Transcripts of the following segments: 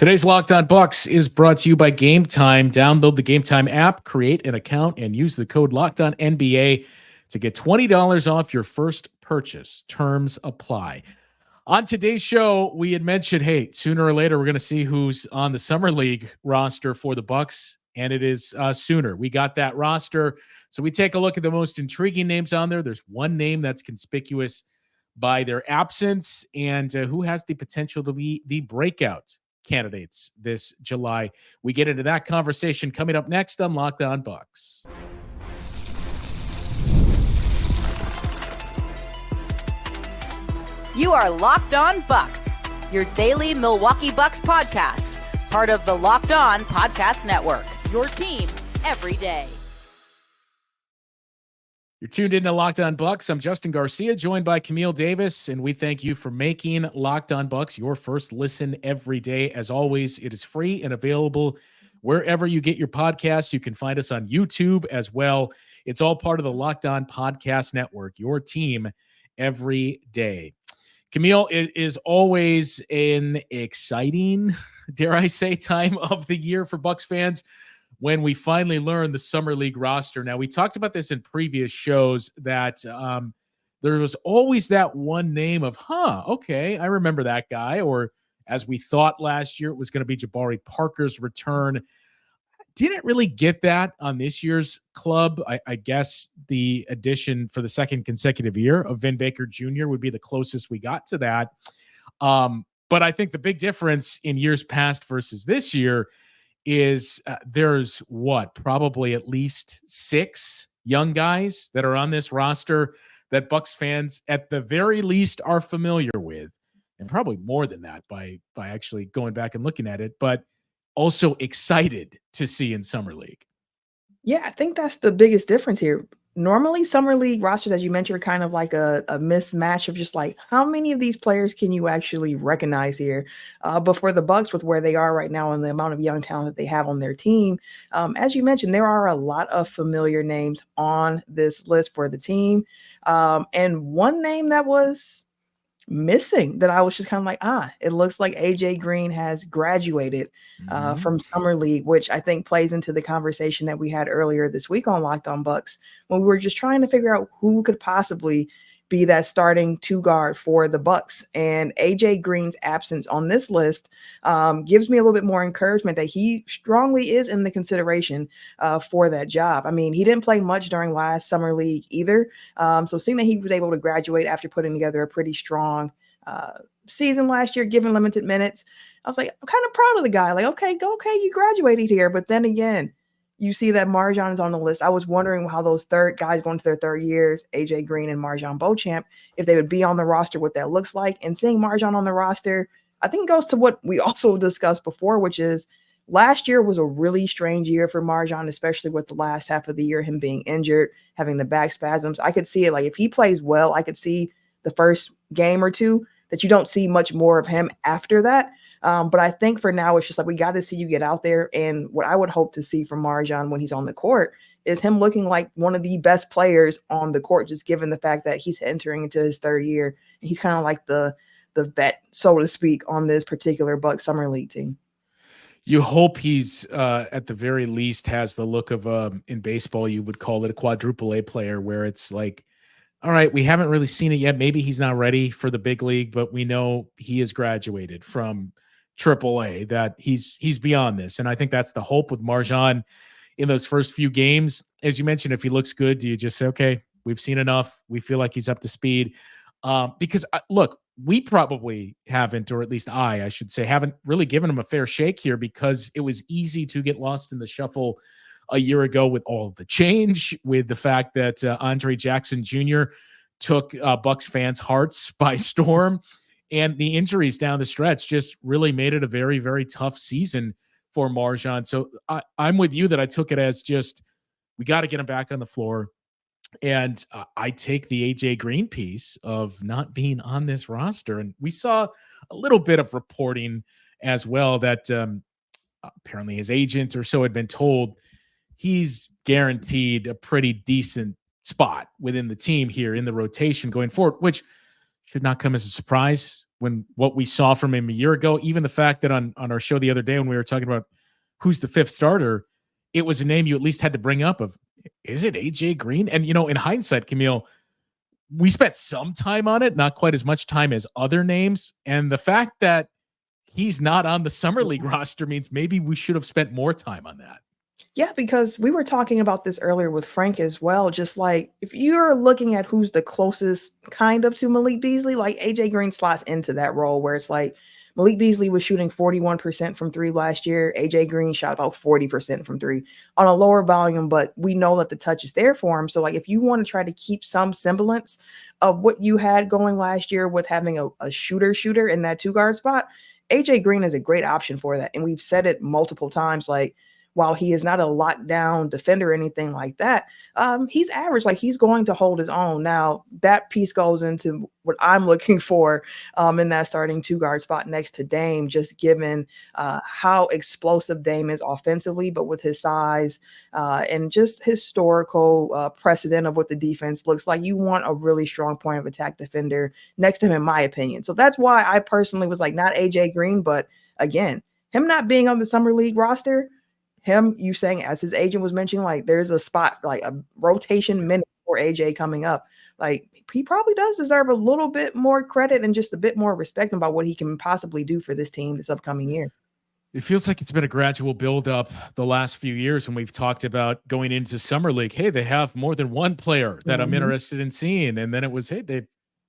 Today's Locked On Bucks is brought to you by GameTime. Download the GameTime app, create an account, and use the code LOCKEDONNBA to get $20 off your first purchase. Terms apply. On today's show, we had mentioned, hey, sooner or later, we're going to see who's on the Summer League roster for the Bucks, and it is sooner. We got that roster. So we take a look at the most intriguing names on there. There's one name that's conspicuous by their absence, and who has the potential to be the breakout candidates this July. We get into that conversation coming up next on Locked On Bucks. You are Locked On Bucks, your daily Milwaukee Bucks podcast, part of the Locked On Podcast Network, your team every day. You're tuned into Locked On Bucks. I'm Justin Garcia, joined by Camille Davis, and we thank you for making Locked On Bucks your first listen every day. As always, it is free and available wherever you get your podcasts. You can find us on YouTube as well. It's all part of the Locked On Podcast Network, your team every day. Camille, it is always an exciting, dare I say, time of the year for Bucks fans when we finally learn the Summer League roster. Now, we talked about this in previous shows that there was always that one name of, okay, I remember that guy. Or as we thought last year, it was going to be Jabari Parker's return. Didn't really get that on this year's club. I guess the addition for the second consecutive year of Vin Baker Jr. would be the closest we got to that. But I think the big difference in years past versus this year is there's probably at least 6 young guys that are on this roster that Bucks fans at the very least are familiar with, and probably more than that by actually going back and looking at it, but also excited to see in Summer League. Yeah, I think that's the biggest difference here. Normally, Summer League rosters, as you mentioned, are kind of like a mismatch of just like, how many of these players can you actually recognize here? But for the Bucks, with where they are right now and the amount of young talent that they have on their team, as you mentioned, there are a lot of familiar names on this list for the team. And one name that was missing that I was just kind of like, it looks like AJ Green has graduated from Summer League, which I think plays into the conversation that we had earlier this week on Locked On Bucks, when we were just trying to figure out who could possibly be that starting 2 guard for the Bucks. And AJ Green's absence on this list gives me a little bit more encouragement that he strongly is in the consideration for that job. I mean, he didn't play much during last Summer League either. So seeing that he was able to graduate after putting together a pretty strong season last year, given limited minutes, I was like, I'm kind of proud of the guy. Like, okay, you graduated here. But then again, you see that MarJon is on the list. I was wondering how those third guys going to their third years, AJ Green and MarJon Beauchamp, if they would be on the roster, what that looks like. And seeing MarJon on the roster, I think goes to what we also discussed before, which is last year was a really strange year for MarJon, especially with the last half of the year, him being injured, having the back spasms. I could see it. Like, if he plays well, I could see the first game or two that you don't see much more of him after that. But I think for now, it's just like, we got to see you get out there. And what I would hope to see from MarJon when he's on the court is him looking like one of the best players on the court, just given the fact that he's entering into his third year. And he's kind of like the vet, so to speak, on this particular Bucks Summer League team. You hope he's at the very least has the look of in baseball, you would call it a quadruple A player, where it's like, all right, we haven't really seen it yet. Maybe he's not ready for the big league, but we know he has graduated from AAA, that he's beyond this. And I think that's the hope with MarJon in those first few games. As you mentioned, if he looks good, do you just say, okay, we've seen enough, we feel like he's up to speed? Because look, we probably haven't, or at least I should say, haven't really given him a fair shake here, because it was easy to get lost in the shuffle a year ago with all of the change, with the fact that Andre Jackson Jr. took Bucks fans' hearts by storm. And the injuries down the stretch just really made it a very, very tough season for MarJon. So I'm with you that I took it as just, we got to get him back on the floor. And I take the AJ Green piece of not being on this roster. And we saw a little bit of reporting as well that apparently his agent or so had been told he's guaranteed a pretty decent spot within the team here in the rotation going forward, which should not come as a surprise when what we saw from him a year ago. Even the fact that on our show the other day when we were talking about who's the fifth starter, it was a name you at least had to bring up of, is it AJ Green? And in hindsight, Camille, we spent some time on it, not quite as much time as other names. And the fact that he's not on the summer league roster means maybe we should have spent more time on that. Yeah, because we were talking about this earlier with Frank as well. Just like if you're looking at who's the closest kind of to Malik Beasley, like AJ Green slots into that role where it's like Malik Beasley was shooting 41% from three last year. AJ Green shot about 40% from three on a lower volume, but we know that the touch is there for him. So, like, if you want to try to keep some semblance of what you had going last year with having a shooter in that two guard spot, AJ Green is a great option for that. And we've said it multiple times, like, while he is not a lockdown defender or anything like that, he's average. Like, he's going to hold his own. Now, that piece goes into what I'm looking for in that starting two guard spot next to Dame, just given how explosive Dame is offensively, but with his size and just historical precedent of what the defense looks like, you want a really strong point of attack defender next to him, in my opinion. So that's why I personally was like, not AJ Green, but again, him not being on the summer league roster, him, you saying, as his agent was mentioning, like, there's a spot, like a rotation minute for AJ coming up. Like, he probably does deserve a little bit more credit and just a bit more respect about what he can possibly do for this team this upcoming year. It feels like it's been a gradual build up the last few years when we've talked about going into summer league. Hey, they have more than one player that I'm interested in seeing. And then it was, hey, they've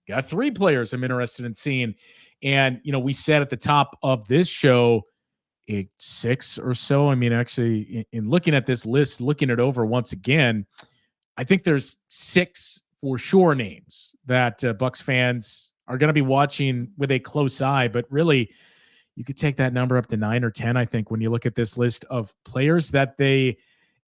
got three players I'm interested in seeing. And, we said at the top of this show, six or so. I mean, actually, in looking at this list, looking it over once again, I think there's six for sure names that Bucks fans are going to be watching with a close eye. But really, you could take that number up to 9 or 10, I think, when you look at this list of players that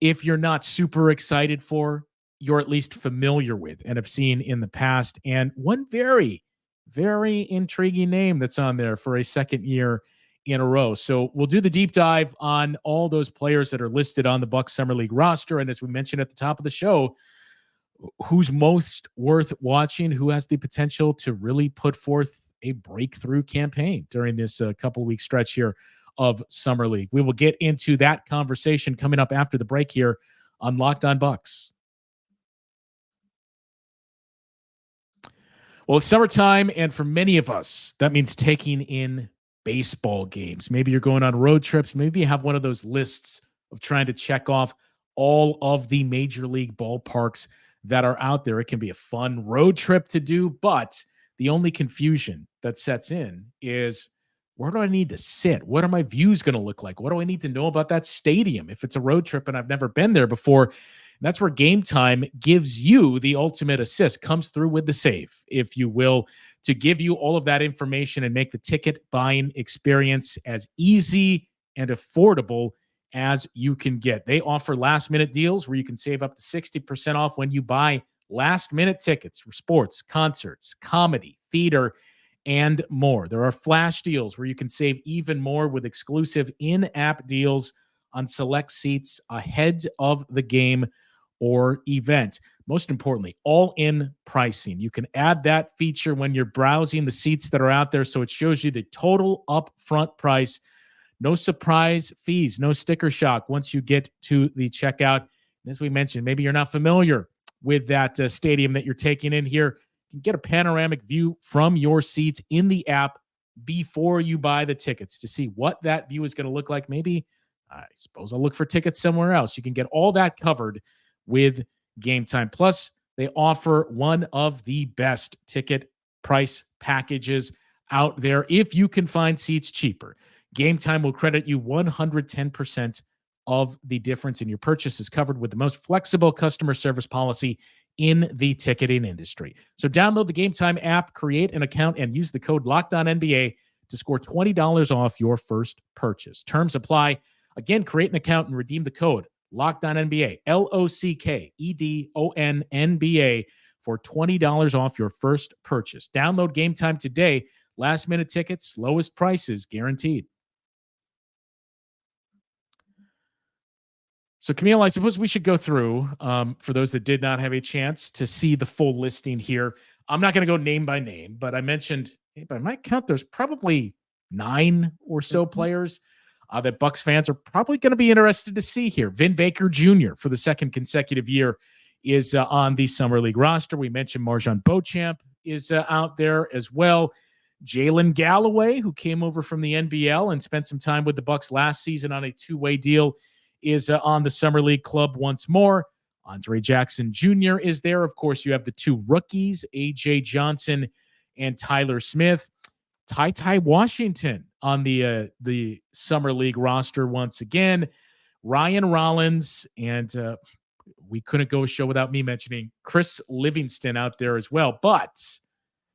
if you're not super excited for, you're at least familiar with and have seen in the past. And one very, very intriguing name that's on there for a second year in a row. So we'll do the deep dive on all those players that are listed on the Bucks Summer League roster. And as we mentioned at the top of the show, who's most worth watching, who has the potential to really put forth a breakthrough campaign during this couple week stretch here of Summer League. We will get into that conversation coming up after the break here on Locked On Bucks. Well, it's summertime, and for many of us, that means taking in baseball games. Maybe you're going on road trips. Maybe you have one of those lists of trying to check off all of the major league ballparks that are out there. It can be a fun road trip to do, but the only confusion that sets in is, where do I need to sit? What are my views going to look like? What do I need to know about that stadium if it's a road trip and I've never been there before? And that's where GameTime gives you the ultimate assist, comes through with the save, if you will, to give you all of that information and make the ticket buying experience as easy and affordable as you can get. They offer last minute deals where you can save up to 60% off when you buy last minute tickets for sports, concerts, comedy, theater, and more. There are flash deals where you can save even more with exclusive in-app deals on select seats ahead of the game or event. Most importantly, all-in pricing. You can add that feature when you're browsing the seats that are out there, so it shows you the total upfront price. No surprise fees, no sticker shock once you get to the checkout. And as we mentioned, maybe you're not familiar with that stadium that you're taking in here. You can get a panoramic view from your seats in the app before you buy the tickets to see what that view is going to look like. Maybe, I suppose, I'll look for tickets somewhere else. You can get all that covered with GameTime. Plus, they offer one of the best ticket price packages out there. If you can find seats cheaper, GameTime will credit you 110% of the difference in your purchase is covered with the most flexible customer service policy in the ticketing industry. So download the GameTime app, create an account, and use the code LOCKEDONNBA to score $20 off your first purchase. Terms apply. Again, create an account and redeem the code LOCKEDONNBA, LOCKEDONNBA, for $20 off your first purchase. Download GameTime today. Last minute tickets, lowest prices guaranteed. So, Camille, I suppose we should go through, for those that did not have a chance to see the full listing here I'm not going to go name by name, but I mentioned, by my count, there's probably 9 or so Mhm. players that Bucks fans are probably going to be interested to see here. Vin Baker Jr. for the second consecutive year is on the Summer League roster. We mentioned Marjan Beauchamp is out there as well. Jalen Galloway, who came over from the NBL and spent some time with the Bucks last season on a 2-way deal, is on the Summer League club once more. Andre Jackson Jr. is there. Of course, you have the 2 rookies, A.J. Johnson and Tyler Smith. Ty Washington on the Summer League roster once again. Ryan Rollins, and we couldn't go a show without me mentioning Chris Livingston out there as well. But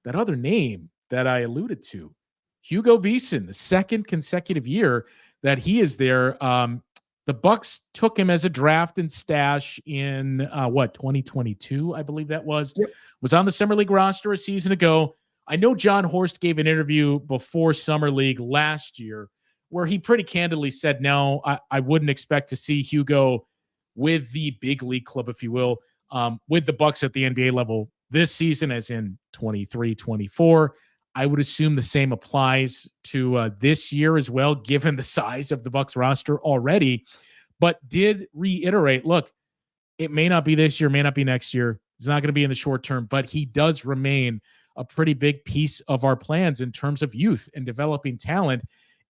that other name that I alluded to, Hugo Besson, the second consecutive year that he is there. The Bucks took him as a draft and stash in 2022, I believe that was. Yep. Was on the Summer League roster a season ago. I know John Horst gave an interview before Summer League last year where he pretty candidly said, no, I wouldn't expect to see Hugo with the big league club, if you will, with the Bucks at the NBA level this season, as in 23-24. I would assume the same applies to this year as well, given the size of the Bucks roster already, but did reiterate, look, it may not be this year, may not be next year. It's not going to be in the short term, but he does remain a pretty big piece of our plans in terms of youth and developing talent.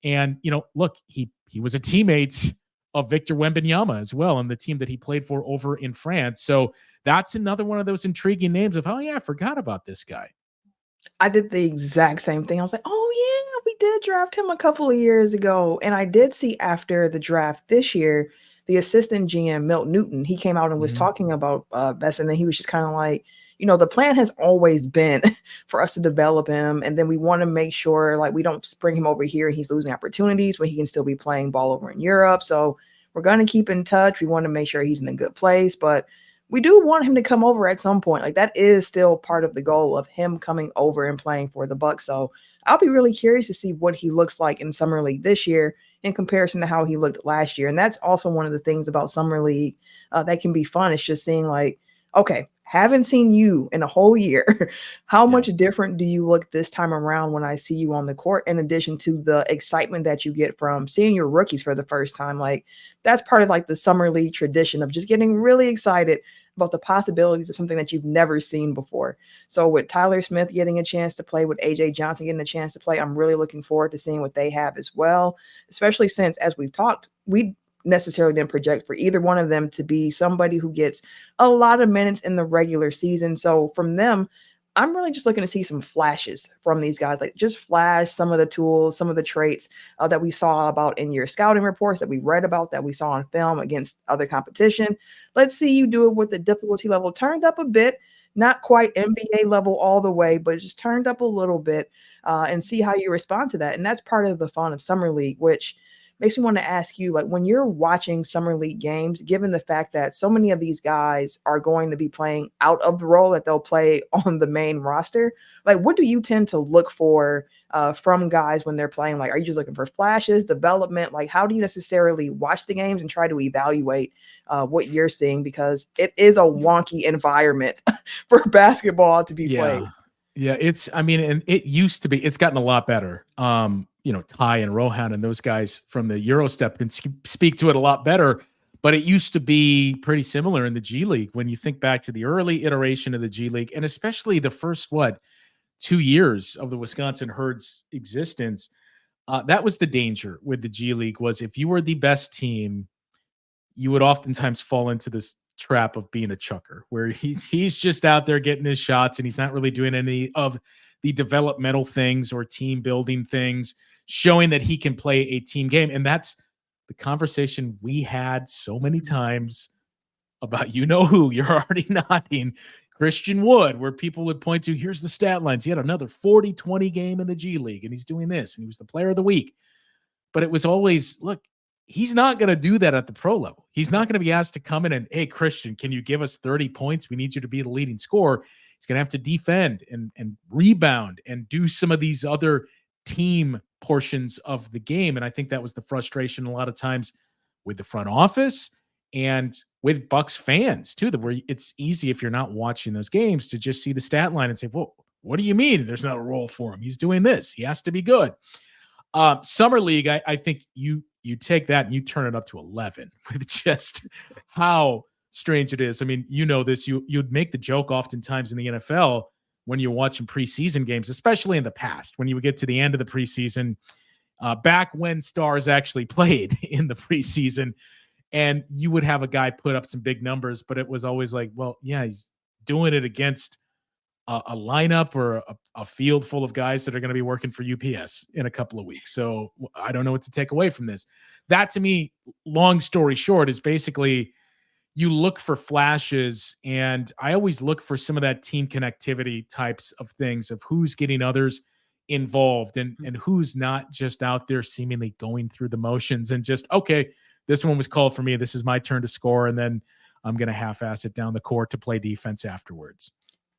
And, look, he was a teammate of Victor Wembanyama as well, and the team that he played for over in France. So that's another one of those intriguing names of, oh yeah, I forgot about this guy. I did the exact same thing. I was like, "Oh, yeah, we did draft him a couple of years ago." And I did see after the draft this year, the assistant GM, Milt Newton, he came out and was talking about Besson, and he was just kind of like, the plan has always been for us to develop him, and then we want to make sure like we don't bring him over here and he's losing opportunities when he can still be playing ball over in Europe. So we're going to keep in touch. We want to make sure he's in a good place, but we do want him to come over at some point. Like that is still part of the goal of him coming over and playing for the Bucks. So I'll be really curious to see what he looks like in Summer League this year in comparison to how he looked last year. And that's also one of the things about Summer League that can be fun. It's just seeing like, okay, haven't seen you in a whole year. How much different do you look this time around when I see you on the court, in addition to the excitement that you get from seeing your rookies for the first time? Like that's part of like the Summer League tradition of just getting really excited about the possibilities of something that you've never seen before. So with Tyler Smith getting a chance to play, with AJ Johnson getting a chance to play, I'm really looking forward to seeing what they have as well, especially since, as we've talked, we necessarily didn't project for either one of them to be somebody who gets a lot of minutes in the regular season. So from them, I'm really just looking to see some flashes from these guys, like just flash some of the tools, some of the traits that we saw about in your scouting reports, that we read about, that we saw on film against other competition. Let's see you do it with the difficulty level turned up a bit, not quite NBA level all the way, but just turned up a little bit, and see how you respond to that. And that's part of the fun of Summer League, which makes me want to ask you, like when you're watching Summer League games, given the fact that so many of these guys are going to be playing out of the role that they'll play on the main roster, like what do you tend to look for from guys when they're playing? Like, are you just looking for flashes, development? Like, how do you necessarily watch the games and try to evaluate what you're seeing? Because it is a wonky environment for basketball to be played. Yeah, and it used to be, it's gotten a lot better. Ty and Rohan and those guys from the Eurostep can speak to it a lot better, but it used to be pretty similar in the G League. When you think back to the early iteration of the G League, and especially the first, 2 years of the Wisconsin Herd's existence, that was the danger with the G League, was if you were the best team, you would oftentimes fall into this trap of being a chucker, where he's just out there getting his shots and he's not really doing any of the developmental things or team building things, showing that he can play a team game. And that's the conversation we had so many times about, who you're already nodding, Christian Wood, where people would point to, here's the stat lines. He had another 40-20 game in the G League and he's doing this and he was the player of the week. But it was always, look, he's not going to do that at the pro level. He's not going to be asked to come in and, hey, Christian, can you give us 30 points? We need you to be the leading scorer. He's going to have to defend and rebound and do some of these other team portions of the game. And I think that was the frustration a lot of times with the front office and with Bucks fans too, that where it's easy if you're not watching those games to just see the stat line and say, well, what do you mean there's not a role for him? He's doing this. He has to be good. Summer League, I think you take that and you turn it up to 11 with just how strange it is. I mean, you know this. You'd make the joke oftentimes in the NFL when you're watching preseason games, especially in the past, when you would get to the end of the preseason, back when stars actually played in the preseason, and you would have a guy put up some big numbers, but it was always like, well, yeah, he's doing it against a lineup or a field full of guys that are going to be working for UPS in a couple of weeks. So I don't know what to take away from this. That to me, long story short, is basically you look for flashes, and I always look for some of that team connectivity types of things of who's getting others involved and who's not just out there seemingly going through the motions and just, okay, this one was called for me. This is my turn to score. And then I'm going to half-ass it down the court to play defense afterwards.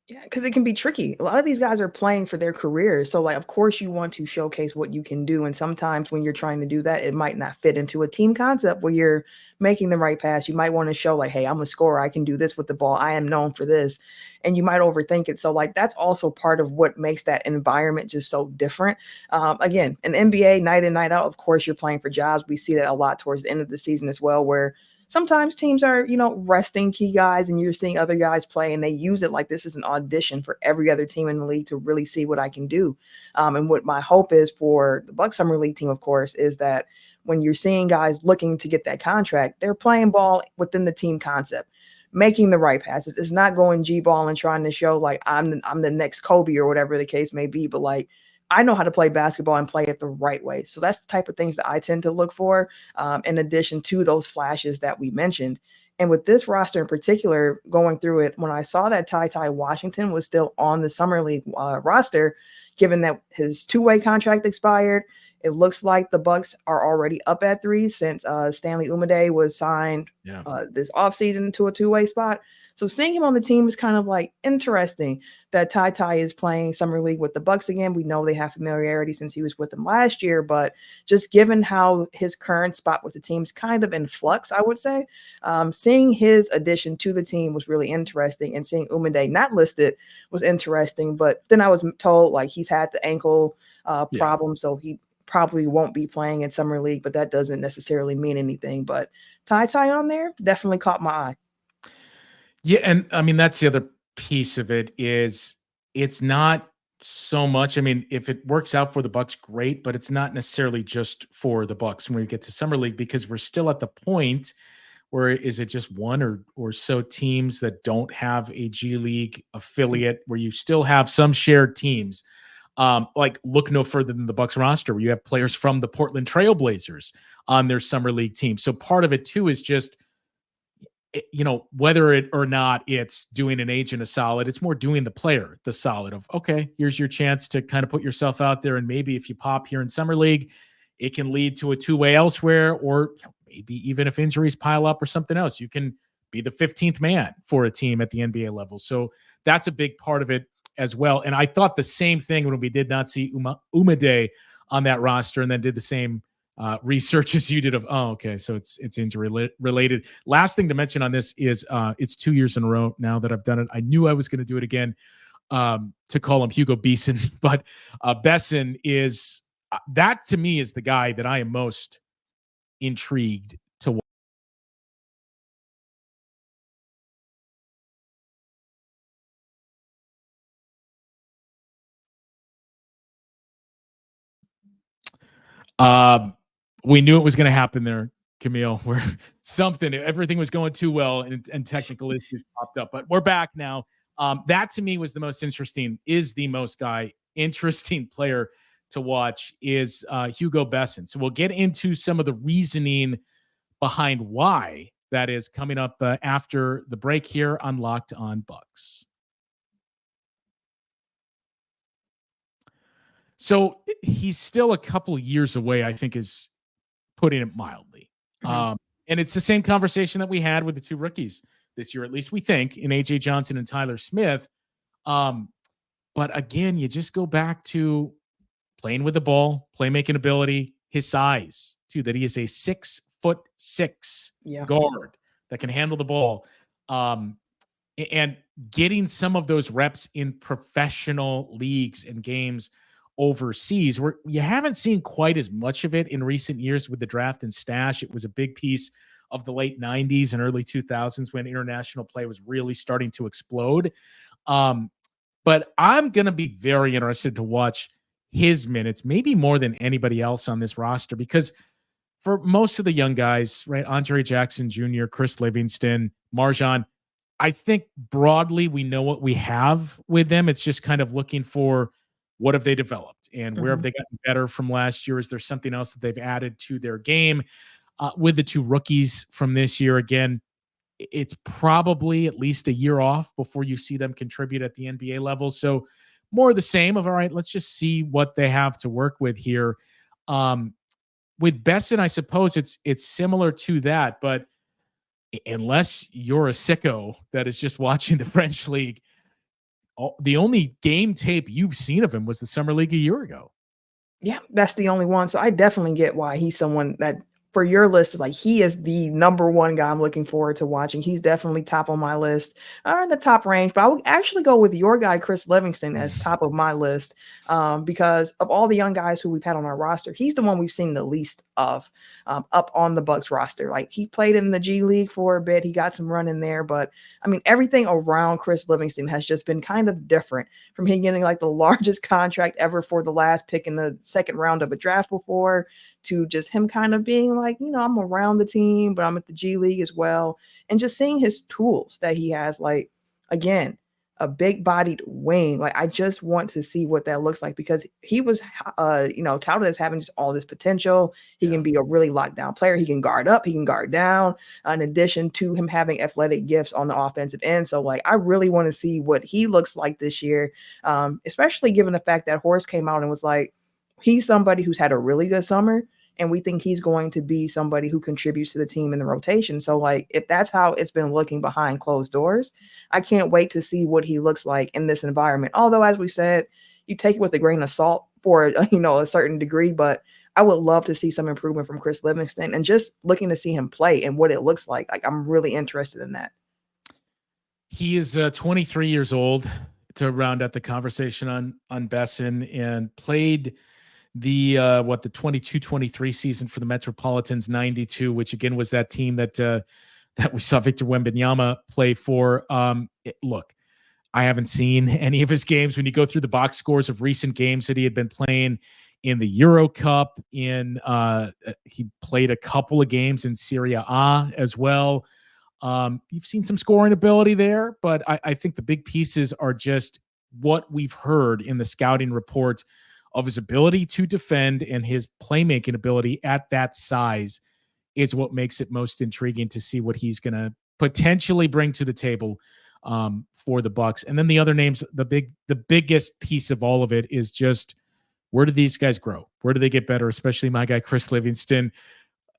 Yeah, because it can be tricky. A lot of these guys are playing for their careers. So, like, of course, you want to showcase what you can do. And sometimes when you're trying to do that, it might not fit into a team concept where you're making the right pass. You might want to show, like, hey, I'm a scorer. I can do this with the ball. I am known for this. And you might overthink it. So, like, that's also part of what makes that environment just so different. Again, an NBA night in, night out, of course, you're playing for jobs. We see that a lot towards the end of the season as well, where sometimes teams are, resting key guys, and you're seeing other guys play, and they use it like this is an audition for every other team in the league to really see what I can do. And what my hope is for the Bucks Summer League team, of course, is that when you're seeing guys looking to get that contract, they're playing ball within the team concept, making the right passes. It's not going G-ball and trying to show like I'm the next Kobe or whatever the case may be, but like I know how to play basketball and play it the right way. So that's the type of things that I tend to look for, in addition to those flashes that we mentioned. And with this roster in particular, going through it, when I saw that Ty Washington was still on the Summer League roster, given that his two-way contract expired, it looks like the Bucks are already up at 3 since Stanley Umide was signed this offseason to a two-way spot. So seeing him on the team is kind of like interesting that Ty is playing Summer League with the Bucks again. We know they have familiarity since he was with them last year, but just given how his current spot with the team's kind of in flux, I would say, seeing his addition to the team was really interesting, and seeing Umide not listed was interesting. But then I was told like he's had the ankle problem, so he probably won't be playing in Summer League, but that doesn't necessarily mean anything. But Ty on there definitely caught my eye. Yeah, and I mean that's the other piece of it is it's not so much. I mean, if it works out for the Bucks, great, but it's not necessarily just for the Bucks when we get to Summer League, because we're still at the point where is it just one or so teams that don't have a G League affiliate, where you still have some shared teams. Like look no further than the Bucks roster, where you have players from the Portland Trailblazers on their Summer League team. So part of it too is just, whether it or not it's doing an agent a solid, it's more doing the player the solid of, okay, here's your chance to kind of put yourself out there. And maybe if you pop here in Summer League, it can lead to a two-way elsewhere, or maybe even if injuries pile up or something else, you can be the 15th man for a team at the NBA level. So that's a big part of it as well. And I thought the same thing when we did not see Umade on that roster, and then did the same research as you did of, okay, so it's injury related. Last thing to mention on this is it's 2 years in a row now that I've done it. I knew I was going to do it again, to call him Hugo Besson, but Besson is that to me is the guy that I am most intrigued to watch. We knew it was going to happen there, Camille, where everything was going too well, and technical issues popped up, but we're back now. That to me was the most interesting player to watch is Hugo Besson. So we'll get into some of the reasoning behind why that is coming up after the break here on Locked On Bucks. So he's still a couple of years away, I think, is putting it mildly. Mm-hmm. And it's the same conversation that we had with the two rookies this year, at least we think, in AJ Johnson and Tyler Smith. But again, you just go back to playing with the ball, playmaking ability, his size too, that he is a 6'6" guard that can handle the ball. And getting some of those reps in professional leagues and games overseas, where you haven't seen quite as much of it in recent years with the draft and stash. It was a big piece of the late 90s and early 2000s when international play was really starting to explode. But I'm going to be very interested to watch his minutes, maybe more than anybody else on this roster, because for most of the young guys, right, Andre Jackson Jr., Chris Livingston, Marjan, I think broadly we know what we have with them. It's just kind of looking for what have they developed and where have they gotten better from last year? Is there something else that they've added to their game? With the two rookies from this year, again, it's probably at least a year off before you see them contribute at the NBA level. So more of the same of, all right, let's just see what they have to work with here. With Besson, I suppose it's similar to that, but unless you're a sicko that is just watching the French league, the only game tape you've seen of him was the summer league a year ago. Yeah, that's the only one. So I definitely get why he's someone that for your list is like he is the number one guy I'm looking forward to watching. He's definitely top on my list, or in the top range. But I would actually go with your guy, Chris Livingston, as top of my list because of all the young guys who we've had on our roster. He's the one we've seen the least of up on the Bucks roster. Like he played in the G League for a bit. He got some run in there. But I mean, everything around Chris Livingston has just been kind of different from him getting like the largest contract ever for the last pick in the second round of a draft before to just him kind of being like, I'm around the team, but I'm at the G League as well. And just seeing his tools that he has, like, again, a big bodied wing. Like, I just want to see what that looks like because he was, touted as having just all this potential. He can be a really locked down player. He can guard up, he can guard down, in addition to him having athletic gifts on the offensive end. So, like, I really want to see what he looks like this year, especially given the fact that Horace came out and was like, he's somebody who's had a really good summer, and we think he's going to be somebody who contributes to the team in the rotation. So, like, if that's how it's been looking behind closed doors, I can't wait to see what he looks like in this environment. Although, as we said, you take it with a grain of salt for, a certain degree, but I would love to see some improvement from Chris Livingston and just looking to see him play and what it looks like. Like, I'm really interested in that. He is 23 years old, to round out the conversation on Besson, and played the 22-23 season for the Metropolitans 92, which again was that team that we saw Victor Wembanyama play for. Look, I haven't seen any of his games. When you go through the box scores of recent games that he had been playing in the Euro Cup, he played a couple of games in Serie A as well. You've seen some scoring ability there, but I think the big pieces are just what we've heard in the scouting report of his ability to defend and his playmaking ability at that size is what makes it most intriguing to see what he's going to potentially bring to the table for the Bucks. And then the other names, the biggest piece of all of it is just, where do these guys grow? Where do they get better? Especially my guy, Chris Livingston.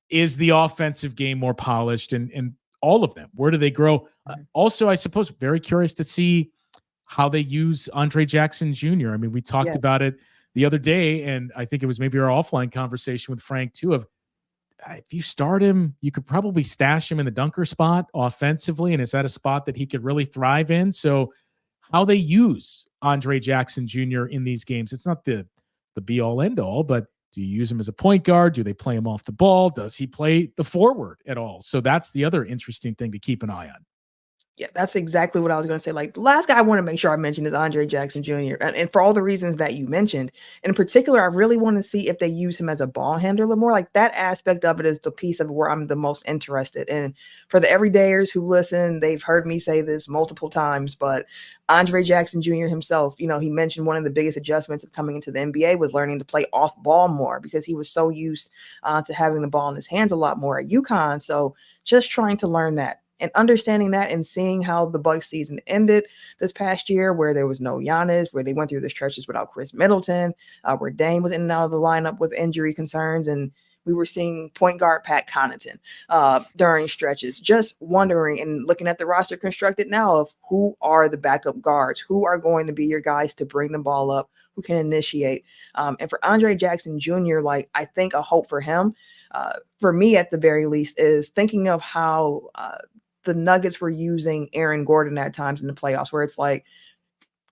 Is the offensive game more polished? And all of them, where do they grow? Also, I suppose, very curious to see how they use Andre Jackson Jr. I mean, we talked about it the other day, and I think it was maybe our offline conversation with Frank too, of if you start him, you could probably stash him in the dunker spot offensively. And is that a spot that he could really thrive in? So how they use Andre Jackson Jr. in these games, it's not the be all end all, but do you use him as a point guard? Do they play him off the ball? Does he play the forward at all? So that's the other interesting thing to keep an eye on. Yeah, that's exactly what I was going to say. Like, the last guy I want to make sure I mention is Andre Jackson Jr. And for all the reasons that you mentioned, in particular, I really want to see if they use him as a ball handler more. Like, that aspect of it is the piece of where I'm the most interested. And for the everydayers who listen, they've heard me say this multiple times, but Andre Jackson Jr. himself, he mentioned one of the biggest adjustments of coming into the NBA was learning to play off ball more because he was so used to having the ball in his hands a lot more at UConn. So just trying to learn that. And understanding that and seeing how the Bucks season ended this past year, where there was no Giannis, where they went through the stretches without Chris Middleton, where Dame was in and out of the lineup with injury concerns, and we were seeing point guard Pat Connaughton during stretches. Just wondering and looking at the roster constructed now of who are the backup guards, who are going to be your guys to bring the ball up, who can initiate. And for Andre Jackson Jr., like, I think a hope for him, for me at the very least, is thinking of how the Nuggets were using Aaron Gordon at times in the playoffs, where it's like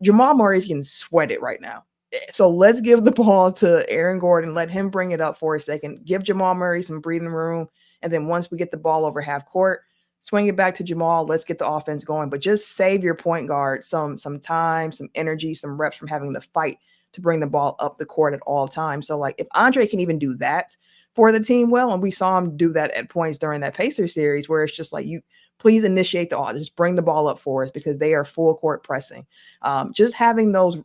Jamal Murray's getting sweated right now. So let's give the ball to Aaron Gordon. Let him bring it up for a second. Give Jamal Murray some breathing room. And then once we get the ball over half court, swing it back to Jamal. Let's get the offense going. But just save your point guard some time, some energy, some reps from having to fight to bring the ball up the court at all times. So, like, if Andre can even do that for the team well, and we saw him do that at points during that Pacers series, where it's just like, you please initiate the offense, just bring the ball up for us because they are full court pressing. Just having those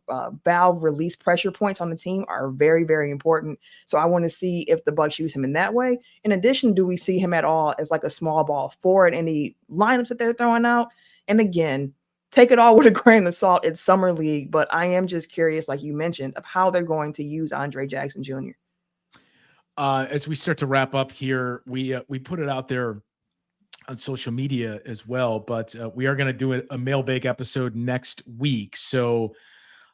valve release pressure points on the team are very, very important. So I want to see if the Bucks use him in that way. In addition, do we see him at all as like a small ball forward in any lineups that they're throwing out? And again, take it all with a grain of salt. It's summer league, but I am just curious, like you mentioned, of how they're going to use Andre Jackson Jr. As we start to wrap up here, we put it out there on social media as well, but we are going to do a mailbag episode next week. So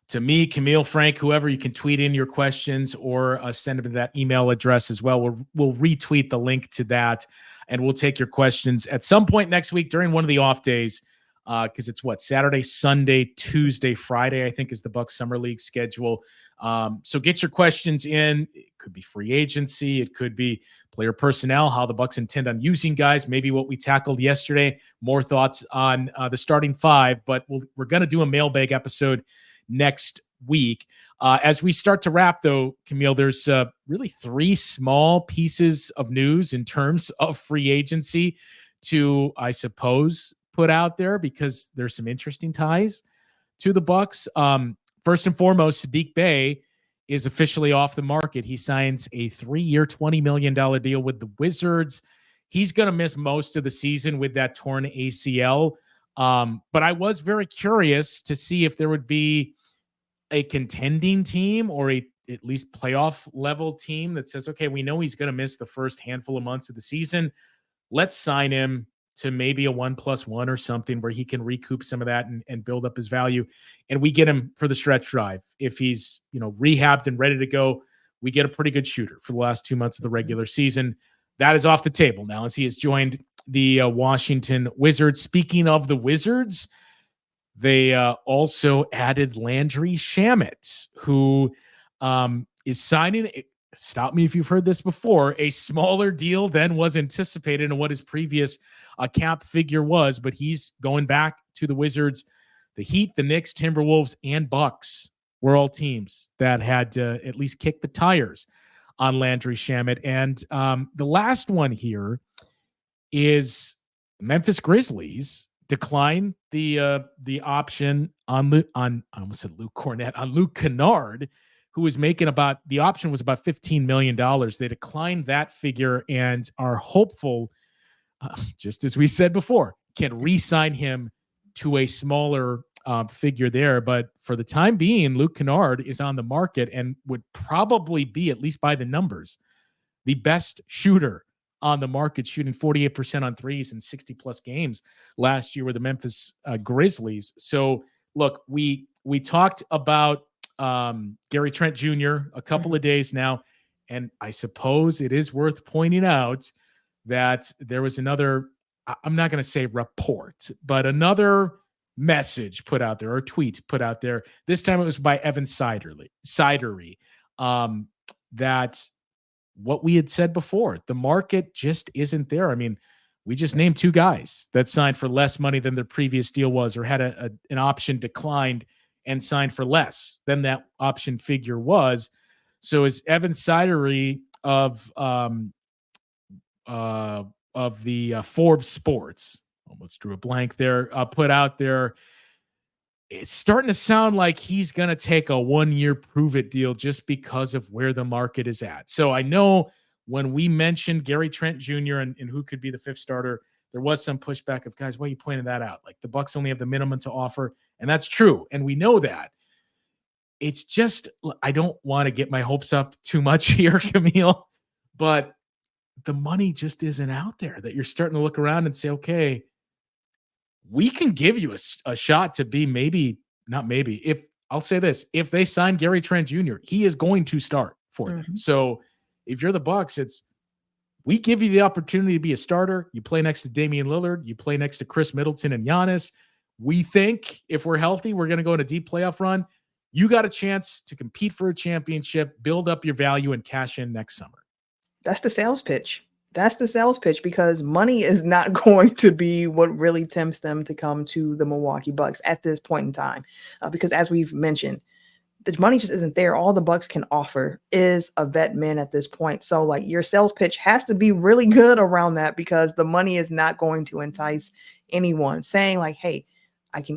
to me, Camille, Frank, whoever, you can tweet in your questions or send them to that email address as well. We'll retweet the link to that, and we'll take your questions at some point next week during one of the off days, because it's Saturday, Sunday, Tuesday, Friday, I think, is the Bucks Summer League schedule. So get your questions in. It could be free agency. It could be player personnel, how the Bucks intend on using guys, maybe what we tackled yesterday, more thoughts on the starting five. But we're going to do a mailbag episode next week. As we start to wrap, though, Camille, there's really three small pieces of news in terms of free agency to, I suppose, put out there, because there's some interesting ties to the Bucks. First and foremost, Saddiq Bey is officially off the market. He signs a 3-year, $20 million deal with the Wizards. He's going to miss most of the season with that torn ACL. But I was very curious to see if there would be a contending team or at least playoff level team that says, okay, we know he's going to miss the first handful of months of the season. Let's sign him to maybe a 1+1 or something where he can recoup some of that and build up his value. And we get him for the stretch drive. If he's, rehabbed and ready to go, we get a pretty good shooter for the last 2 months of the regular season. That is off the table now, as he has joined the Washington Wizards. Speaking of the Wizards, they also added Landry Shamet, who is signing, stop me if you've heard this before, a smaller deal than was anticipated and what his previous cap figure was, but he's going back to the Wizards. The Heat, the Knicks, Timberwolves, and Bucks were all teams that had to at least kick the tires on Landry Shamet. And the last one here is Memphis Grizzlies declined the option on I almost said Luke Cornett, on Luke Kennard, who was making the option was about $15 million. They declined that figure and are hopeful, just as we said before, can re-sign him to a smaller figure there. But for the time being, Luke Kennard is on the market and would probably be, at least by the numbers, the best shooter on the market, shooting 48% on threes in 60-plus games last year with the Memphis Grizzlies. So, look, we talked about Gary Trent Jr. a couple of days now, and I suppose it is worth pointing out that there was another, I'm not going to say report, but another message put out there, or tweet put out there. This time it was by Evan Sidery, that what we had said before, the market just isn't there. I mean, we just named two guys that signed for less money than their previous deal was, or had an option declined and signed for less than that option figure was. So as Evan Sidery of the Forbes Sports, almost drew a blank there, put out there, it's starting to sound like he's going to take a 1-year prove-it deal just because of where the market is at. So I know when we mentioned Gary Trent Jr. and who could be the fifth starter, there was some pushback of, guys, why are you pointing that out? Like, the Bucks only have the minimum to offer, and that's true, and we know that. It's just, I don't want to get my hopes up too much here, Camille, but the money just isn't out there, that you're starting to look around and say, okay, we can give you a shot to be I'll say this, if they sign Gary Trent Jr., he is going to start for them. So if you're the Bucks, We give you the opportunity to be a starter. You play next to Damian Lillard. You play next to Chris Middleton and Giannis. We think if we're healthy, we're going to go on a deep playoff run. You got a chance to compete for a championship, build up your value, and cash in next summer. That's the sales pitch. That's the sales pitch, because money is not going to be what really tempts them to come to the Milwaukee Bucks at this point in time. Because as we've mentioned, the money just isn't there. All the Bucks can offer is a vet min at this point. So like your sales pitch has to be really good around that, because the money is not going to entice anyone. Saying like, hey,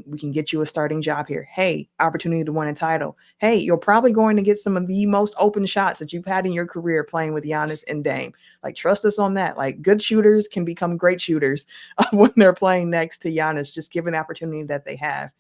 we can get you a starting job here. Hey, opportunity to win a title. Hey, you're probably going to get some of the most open shots that you've had in your career playing with Giannis and Dame. Like, trust us on that. Like, good shooters can become great shooters when they're playing next to Giannis, just given the opportunity that they have,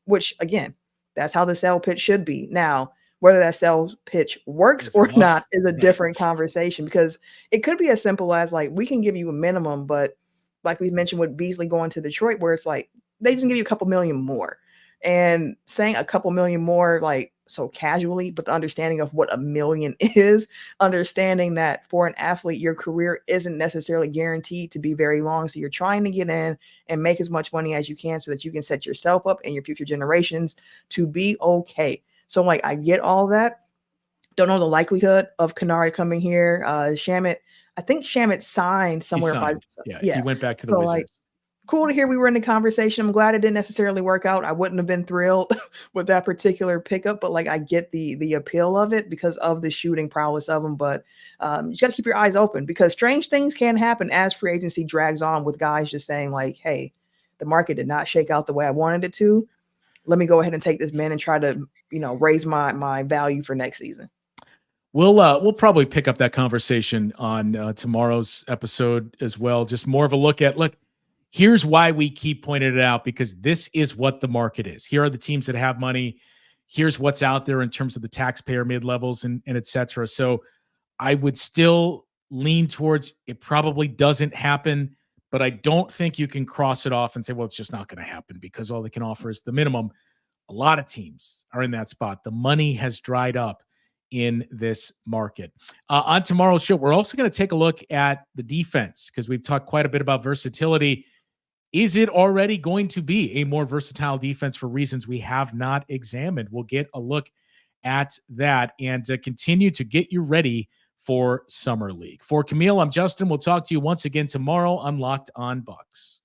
which again, that's how the sell pitch should be. Now, whether that sales pitch works or not is a different conversation, because it could be as simple as like, we can give you a minimum, but like we mentioned with Beasley going to Detroit, where it's like, they just give you a couple million more, and saying a couple million more, like so casually, but the understanding of what a million is, understanding that for an athlete, your career isn't necessarily guaranteed to be very long. So you're trying to get in and make as much money as you can so that you can set yourself up and your future generations to be okay. So like, I get all that. Don't know the likelihood of Kennard coming here. Shamit, I think Shamit signed somewhere. He went back to the so Wizards. Like, cool to hear we were in the conversation. I'm glad it didn't necessarily work out. I wouldn't have been thrilled with that particular pickup, but like, I get the appeal of it because of the shooting prowess of him. But you got to keep your eyes open, because strange things can happen as free agency drags on, with guys just saying like, hey, the market did not shake out the way I wanted it to. Let me go ahead and take this man and try to, raise my value for next season. We'll probably pick up that conversation on tomorrow's episode as well. Just more of a look, here's why we keep pointing it out, because this is what the market is. Here are the teams that have money. Here's what's out there in terms of the taxpayer mid-levels and et cetera. So I would still lean towards it probably doesn't happen, but I don't think you can cross it off and say, well, it's just not going to happen because all they can offer is the minimum. A lot of teams are in that spot. The money has dried up in this market. On tomorrow's show, we're also going to take a look at the defense, because we've talked quite a bit about versatility. Is it already going to be a more versatile defense for reasons we have not examined? We'll get a look at that and continue to get you ready for Summer League. For Camille, I'm Justin. We'll talk to you once again tomorrow on Locked On Bucks.